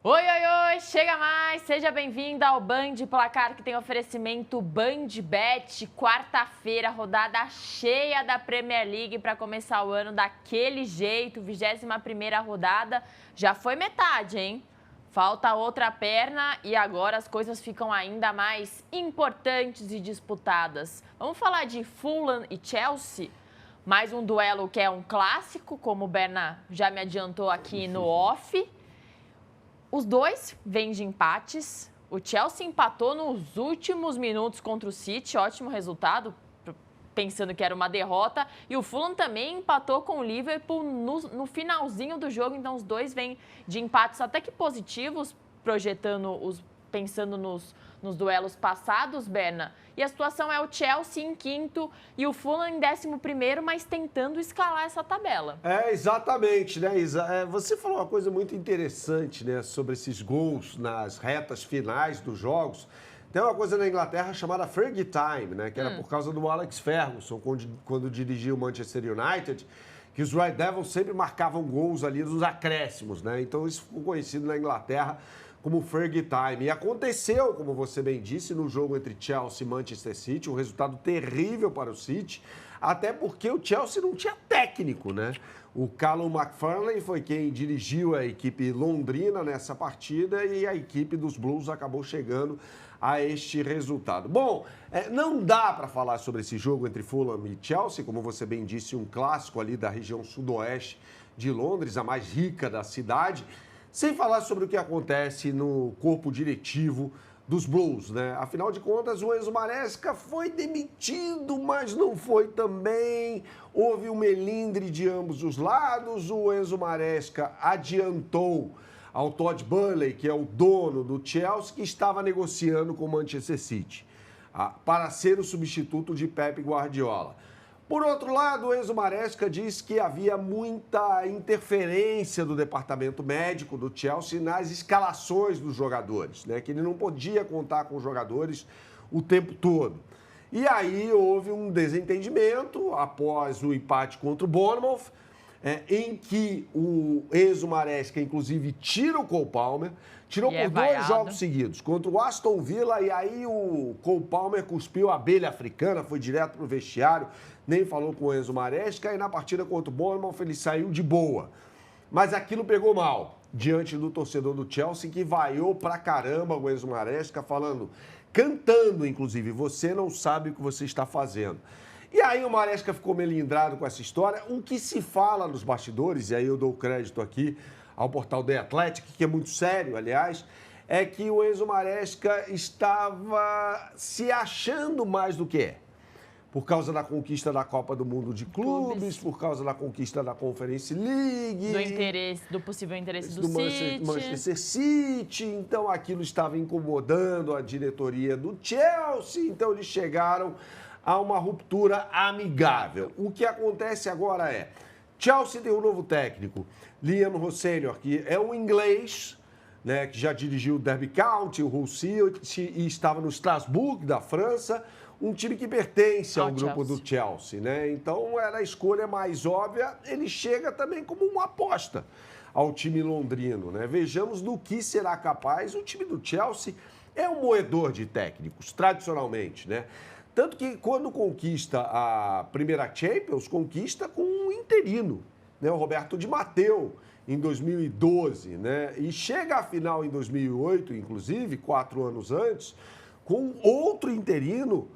Oi, oi, oi! Chega mais! Seja bem-vindo ao Band Placar, que tem oferecimento BandBet. Quarta-feira, rodada cheia da Premier League para começar o ano daquele jeito. 21ª rodada, já foi metade, hein? Falta outra perna e agora as coisas ficam ainda mais importantes e disputadas. Vamos falar de Fulham e Chelsea? Mais um duelo que é um clássico, como o Berna já me adiantou aqui no off. Os dois vêm de empates. O Chelsea empatou nos últimos minutos contra o City, ótimo resultado, pensando que era uma derrota. E o Fulham também empatou com o Liverpool no finalzinho do jogo, então os dois vêm de empates até que positivos, pensando nos duelos passados, Berna. E a situação é o Chelsea em quinto e o Fulham em 11º, mas tentando escalar essa tabela. Exatamente, né, Isa? Você falou uma coisa muito interessante, né, sobre esses gols nas retas finais dos jogos. Tem uma coisa na Inglaterra chamada Fergie Time, né, que era por causa do Alex Ferguson, quando dirigia o Manchester United, que os Red Devils sempre marcavam gols ali nos acréscimos, né? Então isso ficou conhecido na Inglaterra como Fergie Time. E aconteceu, como você bem disse, no jogo entre Chelsea e Manchester City, um resultado terrível para o City, até porque o Chelsea não tinha técnico, né? O Callum McFarlane foi quem dirigiu a equipe londrina nessa partida e a equipe dos Blues acabou chegando a este resultado. Bom, não dá para falar sobre esse jogo entre Fulham e Chelsea, como você bem disse, um clássico ali da região sudoeste de Londres, a mais rica da cidade, sem falar sobre o que acontece no corpo diretivo dos Blues, né? Afinal de contas, o Enzo Maresca foi demitido, mas não foi também. Houve um melindre de ambos os lados. O Enzo Maresca adiantou ao Todd Boehly, que é o dono do Chelsea, que estava negociando com o Manchester City para ser o substituto de Pep Guardiola. Por outro lado, o Enzo Maresca diz que havia muita interferência do departamento médico do Chelsea nas escalações dos jogadores, né? Que ele não podia contar com os jogadores o tempo todo. E aí houve um desentendimento após o empate contra o Bournemouth, em que o Enzo Maresca, inclusive, tira o Cole Palmer, tirou por dois jogos seguidos, contra o Aston Villa, e aí o Cole Palmer cuspiu a abelha africana, foi direto para o vestiário, nem falou com o Enzo Maresca, e na partida contra o Bournemouth ele saiu de boa. Mas aquilo pegou mal, diante do torcedor do Chelsea, que vaiou pra caramba o Enzo Maresca, cantando, inclusive, você não sabe o que você está fazendo. E aí o Maresca ficou melindrado com essa história. O que se fala nos bastidores, e aí eu dou crédito aqui ao portal The Athletic, que é muito sério, aliás, é que o Enzo Maresca estava se achando mais do que é. Por causa da conquista da Copa do Mundo de Clubes, por causa da conquista da Conference League. Do possível interesse do City. Manchester City. Então aquilo estava incomodando a diretoria do Chelsea. Então eles chegaram a uma ruptura amigável. O que acontece agora é, Chelsea tem um novo técnico, Liam Rosselló, que é um inglês, né, que já dirigiu o Derby County, o Hull City e estava no Strasbourg, da França, um time que pertence ao grupo do Chelsea, né? Então era a escolha mais óbvia, ele chega também como uma aposta ao time londrino, né? Vejamos do que será capaz. O time do Chelsea é um moedor de técnicos, tradicionalmente, né? Tanto que quando conquista a primeira Champions, conquista com um interino, né? O Roberto Di Matteo, em 2012, né? E chega à final em 2008, inclusive, 4 anos antes, com outro interino,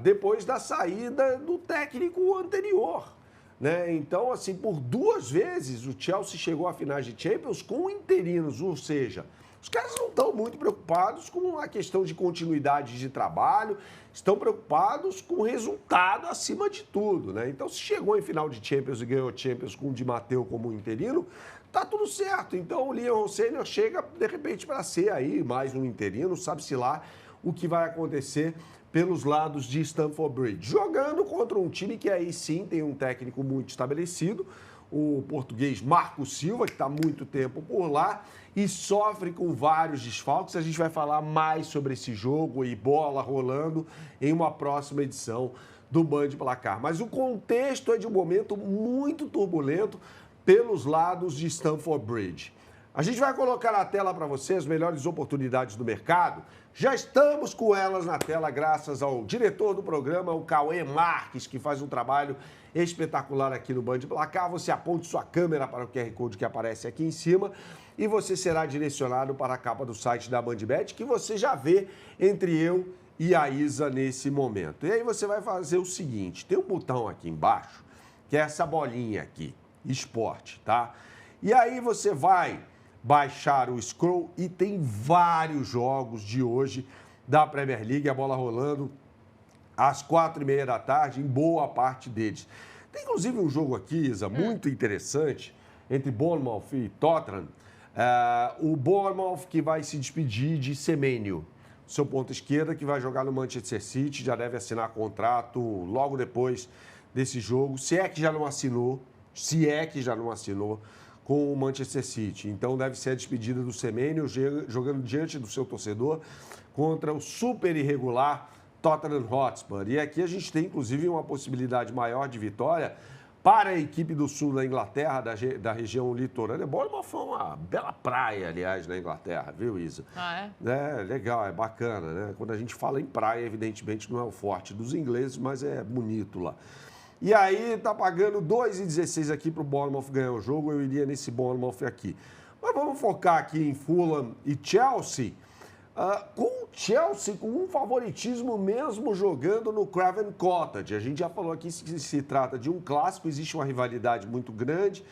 depois da saída do técnico anterior, né? Então, assim, por 2 vezes o Chelsea chegou à finais de Champions com interinos, ou seja, os caras não estão muito preocupados com a questão de continuidade de trabalho, estão preocupados com o resultado acima de tudo, né? Então, se chegou em final de Champions e ganhou Champions com o Di Matteo como interino, tá tudo certo. Então, o Liam Rosselló chega, de repente, para ser aí mais um interino, sabe-se lá o que vai acontecer pelos lados de Stamford Bridge. Jogando contra um time que aí sim tem um técnico muito estabelecido, o português Marco Silva, que está há muito tempo por lá e sofre com vários desfalques. A gente vai falar mais sobre esse jogo e bola rolando em uma próxima edição do Band Placar. Mas o contexto é de um momento muito turbulento pelos lados de Stamford Bridge. A gente vai colocar na tela para você as melhores oportunidades do mercado. Já estamos com elas na tela graças ao diretor do programa, o Cauê Marques, que faz um trabalho espetacular aqui no Band Placar. Você aponte sua câmera para o QR Code que aparece aqui em cima e você será direcionado para a capa do site da BandBet, que você já vê entre eu e a Isa nesse momento. E aí você vai fazer o seguinte, tem um botão aqui embaixo, que é essa bolinha aqui, esporte, tá? E aí você vai baixar o scroll e tem vários jogos de hoje da Premier League, a bola rolando às 4h30 da tarde, em boa parte deles. Tem inclusive um jogo aqui, Isa, muito interessante, entre Bournemouth e Tottenham. O Bournemouth que vai se despedir de Semenyo, seu ponta esquerda, que vai jogar no Manchester City, já deve assinar contrato logo depois desse jogo, se é que já não assinou com o Manchester City. Então, deve ser a despedida do Semenyo, jogando diante do seu torcedor contra o super irregular Tottenham Hotspur. E aqui a gente tem, inclusive, uma possibilidade maior de vitória para a equipe do sul da Inglaterra, da região litorânea. Bournemouth foi uma bela praia, aliás, na Inglaterra, viu, Isa? Ah, é? É, legal, é bacana, né? Quando a gente fala em praia, evidentemente, não é o forte dos ingleses, mas é bonito lá. E aí, tá pagando 2,16 aqui para o Bournemouth ganhar o jogo. Eu iria nesse Bournemouth aqui. Mas vamos focar aqui em Fulham e Chelsea. Com o Chelsea com um favoritismo mesmo jogando no Craven Cottage. A gente já falou aqui que se trata de um clássico, existe uma rivalidade muito grande.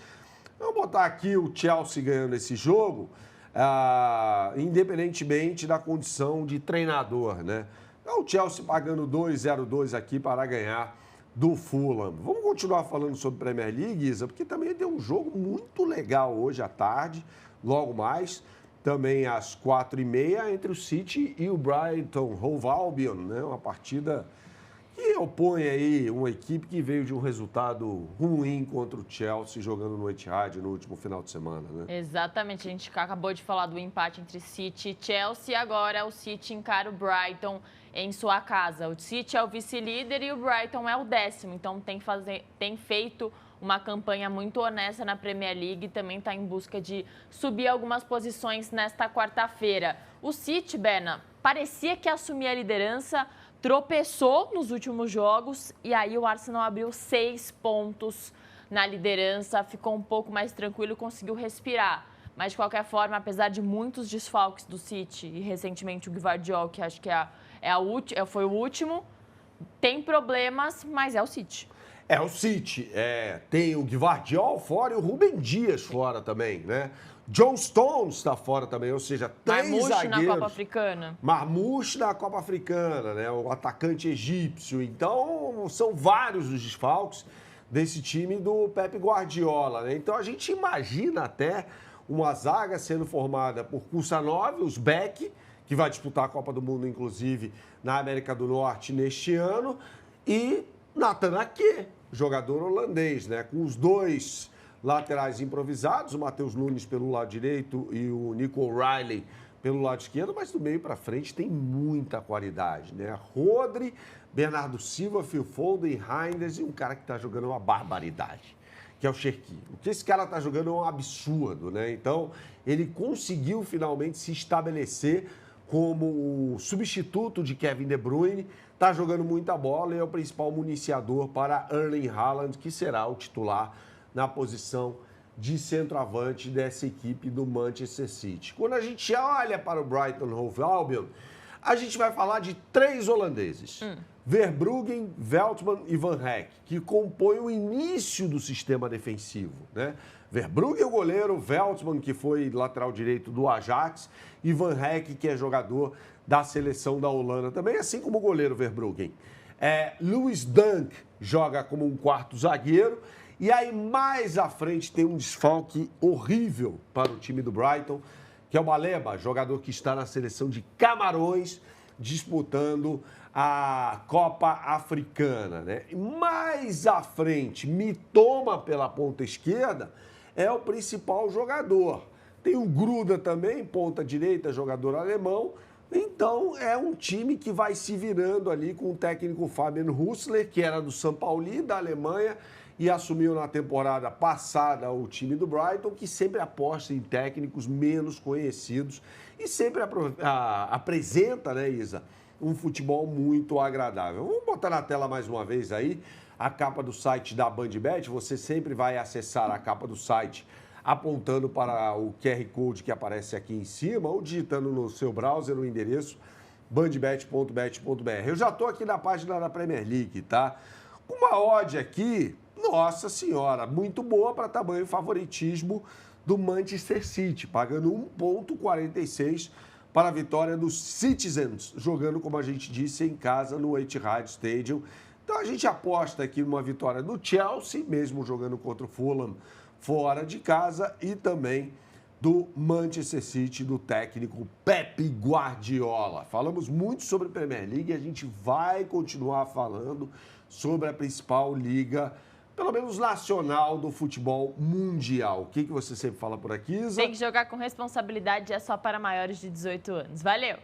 Vamos botar aqui o Chelsea ganhando esse jogo, independentemente da condição de treinador, né? Então, o Chelsea pagando 2,02 aqui para ganhar do Fulham. Vamos continuar falando sobre Premier League, Isa, porque também tem um jogo muito legal hoje à tarde, logo mais, também às 4h30, entre o City e o Brighton Hove Albion, né? Uma partida que opõe aí uma equipe que veio de um resultado ruim contra o Chelsea jogando no Etihad no último final de semana, né? Exatamente, a gente acabou de falar do empate entre City e Chelsea, agora o City encara o Brighton em sua casa. O City é o vice-líder e o Brighton é o 10º, então tem feito uma campanha muito honesta na Premier League e também está em busca de subir algumas posições nesta quarta-feira. O City, Berna, parecia que assumia a liderança, tropeçou nos últimos jogos e aí o Arsenal abriu 6 pontos na liderança, ficou um pouco mais tranquilo, conseguiu respirar. Mas, de qualquer forma, apesar de muitos desfalques do City e recentemente o Gvardiol, que acho que foi o último, tem problemas, mas é o City. É o City, tem o Gvardiol fora e o Rúben Dias fora também, né? John Stones está fora também, ou seja, 3 zagueiros. Marmouche na Copa Africana. Marmouche na Copa Africana, né? O atacante egípcio. Então, são vários os desfalques desse time do Pep Guardiola, né? Então, a gente imagina até uma zaga sendo formada por Kusanov, Uzbek, que vai disputar a Copa do Mundo, inclusive, na América do Norte neste ano, e Nathan Ake, jogador holandês, né? Com os 2 laterais improvisados, o Matheus Nunes pelo lado direito e o Nico O'Reilly pelo lado esquerdo, mas do meio para frente tem muita qualidade, né? Rodri, Bernardo Silva, Phil Foden, Reinders e um cara que está jogando uma barbaridade, que é o Cherki. O que esse cara está jogando é um absurdo, né? Então, ele conseguiu finalmente se estabelecer como o substituto de Kevin De Bruyne, está jogando muita bola e é o principal municiador para Erling Haaland, que será o titular na posição de centroavante dessa equipe do Manchester City. Quando a gente olha para o Brighton Hove Albion, a gente vai falar de 3 holandeses. Verbruggen, Veltman e Van Dijk, que compõem o início do sistema defensivo, né? Verbruggen, o goleiro, Veltman, que foi lateral direito do Ajax, e Van Dijk, que é jogador da seleção da Holanda também, assim como o goleiro Verbruggen. Lewis Dunk joga como um 4º zagueiro, e aí mais à frente tem um desfalque horrível para o time do Brighton, que é o Baleba, jogador que está na seleção de Camarões, disputando a Copa Africana, né? E mais à frente, Mitoma pela ponta esquerda, é o principal jogador. Tem o Gruda também, ponta direita, jogador alemão. Então, é um time que vai se virando ali com o técnico Fabian Hüssler, que era do São Paulo, da Alemanha, e assumiu na temporada passada o time do Brighton, que sempre aposta em técnicos menos conhecidos e sempre apresenta, né, Isa, um futebol muito agradável. Vamos botar na tela mais uma vez aí a capa do site da BandBet. Você sempre vai acessar a capa do site apontando para o QR Code que aparece aqui em cima ou digitando no seu browser o endereço bandbet.bet.br. Eu já estou aqui na página da Premier League, tá? Uma odd aqui, nossa senhora, muito boa para tamanho favoritismo do Manchester City, pagando 1,46 para a vitória dos Citizens, jogando, como a gente disse, em casa no Etihad Stadium. Então a gente aposta aqui numa vitória do Chelsea, mesmo jogando contra o Fulham fora de casa, e também do Manchester City, do técnico Pep Guardiola. Falamos muito sobre Premier League e a gente vai continuar falando sobre a principal liga, pelo menos nacional, do futebol mundial. O que você sempre fala por aqui, Isa? Tem que jogar com responsabilidade, é só para maiores de 18 anos. Valeu!